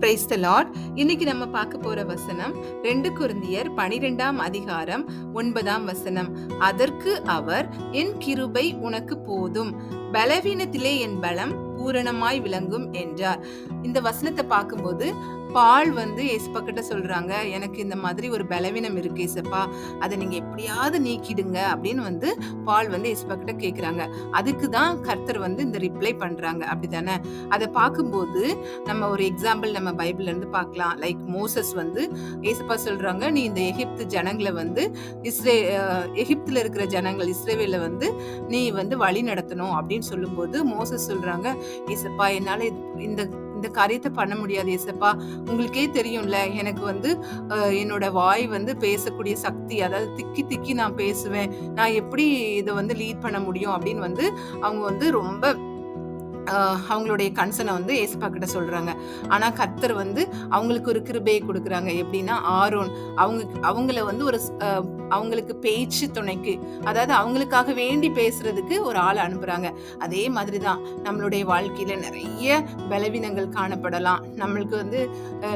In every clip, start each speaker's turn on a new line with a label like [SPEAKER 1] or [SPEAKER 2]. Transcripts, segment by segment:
[SPEAKER 1] Praise the Lord. இன்னைக்கு நம்ம பார்க்க போற வசனம் 2 கொரிந்தியர் 12ஆம் அதிகாரம் 9ஆம் வசனம். அதற்கு அவர், என் கிருபை உனக்கு போதும், பலவீனத்திலே என் பலம் பூரணமாய் விளங்கும் என்றார். இந்த வசனத்தை பார்க்கும்போது பால் ஏசப்பா கிட்ட சொல்றாங்க, எனக்கு இந்த மாதிரி ஒரு பலவீனம் இருக்கு ஏசப்பா, அதை நீங்க எப்படியாவது நீக்கிடுங்க அப்படின்னு பால் ஏசப்பா கிட்ட கேக்குறாங்க. அதுக்குதான் கர்த்தர் இந்த ரிப்ளை பண்றாங்க, அப்படித்தானே? அதை பார்க்கும்போது நம்ம ஒரு எக்ஸாம்பிள் நம்ம பைபிள்ல இருந்து பார்க்கலாம். லைக் மோசஸ் ஏசப்பா சொல்றாங்க, நீ இந்த எகிப்து ஜனங்களை எகிப்துல இருக்கிற ஜனங்கள் இஸ்ரவேல நீ வழி நடத்தணும் அப்படின்னு சொல்லும்போது மோசஸ் சொல்றாங்க, ஏசப்பா என்னால இந்த இந்த காரியத்தை பண்ண முடியாது ஏசப்பா, உங்களுக்கே தெரியும்ல எனக்கு என்னோட வாய் பேசக்கூடிய சக்தி, அதாவது திக்கி திக்கி நான் பேசுவேன், நான் எப்படி இதை லீட் பண்ண முடியும் அப்படின்னு அவங்க ரொம்ப அவங்களுடைய கன்சர்னை ஏசப்பா கிட்ட சொல்றாங்க. ஆனா கர்த்தர் அவங்களுக்கு ஒரு கிருபையை கொடுக்குறாங்க. எப்படின்னா, ஆரோன் அவங்கள ஒரு அவங்களுக்கு பேச்சு துணைக்கு, அதாவது அவங்களுக்காக வேண்டி பேசுறதுக்கு ஒரு ஆள் அனுப்புறாங்க. அதே மாதிரிதான் நம்மளுடைய வாழ்க்கையில நிறைய பலவீனங்கள் காணப்படலாம். நம்மளுக்கு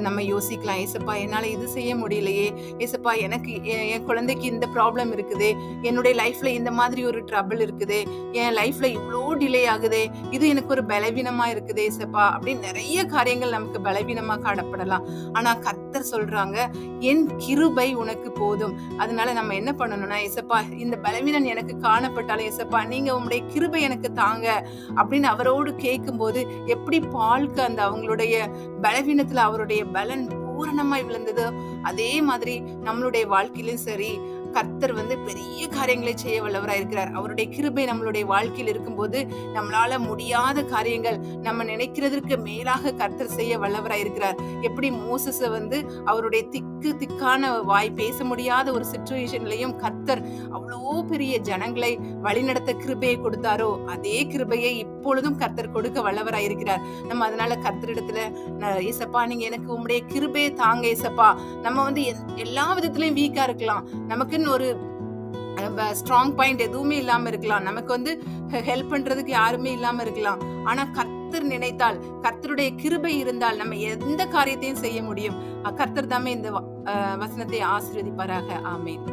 [SPEAKER 1] நம்ம யோசிக்கலாம், ஏசப்பா என்னால இது செய்ய முடியலையே, ஏசப்பா எனக்கு என் குழந்தைக்கு இந்த ப்ராப்ளம் இருக்குதே, என்னுடைய லைஃப்ல இந்த மாதிரி ஒரு ட்ரபிள் இருக்குதே, என் லைஃப்ல இவ்வளோ டிலே ஆகுதே, இது எனக்கு ஒரு பலவீனமா இருக்குதே ஏசப்பா அப்படின்னு நிறைய காரியங்கள் நமக்கு பலவீனமா காணப்படலாம். ஆனா கர்த்தர் சொல்றாங்க, என் கிருபை உனக்கு போதும். அதனால நம்ம என்ன பண்ணணும்னா, ஏசப்பா இந்த பலவீனம் எனக்கு காணப்பட்டாலும் ஏசப்பா நீங்க உங்களுடைய கிருபை எனக்கு தாங்க அப்படின்னு அவரோடு கேட்கும் போது, எப்படி பால்க்கு அவங்களுடைய பலவீனத்துல அவருடைய பலன் பூரணமாய் விழுந்தது, அதே மாதிரி நம்மளுடைய வாழ்க்கையிலும் சரி, கர்த்தர் பெரிய காரியங்களை செய்ய வல்லவராய் இருக்கிறார். அவருடைய கிருபை நம்மளுடைய வாழ்க்கையில் இருக்கும்போது நம்மளால முடியாத காரியங்கள், நம்ம நினைக்கிறதற்கு மேலாக கர்த்தர் செய்ய வல்லவராய் இருக்கிறார். எப்படி மோசஸ அவருடைய திக்கான வாய் பேச முடியாத ஒரு சிச்சுவேஷன்லயும் கர்த்தர் அவ்வளோ பெரிய ஜனங்களை வழிநடத்த கிருபையை கொடுத்தாரோ, அதே கிருபையை இப்பொழுதும் கர்த்தர் கொடுக்க வல்லவராய் இருக்கிறார். நம்ம அதனால கர்த்தரிடத்துல, ஏசப்பா நீங்க எனக்கு உங்களுடைய கிருபையை தாங்க ஏசப்பா. நம்ம எல்லா விதத்திலயும் வீக்கா இருக்கலாம், நமக்குன்னு ஒரு ஸ்ட்ராங் பாயிண்ட் எதுவுமே இல்லாம இருக்கலாம், நமக்கு ஹெல்ப் பண்றதுக்கு யாருமே இல்லாம இருக்கலாம். ஆனா கர்த்தர் நினைத்தால், கர்த்தருடைய கிருபை இருந்தால் நம்ம எந்த காரியத்தையும் செய்ய முடியும். கர்த்தர் தாமே இந்த வசனத்தை ஆசீர்வதிப்பாராக. ஆமென்.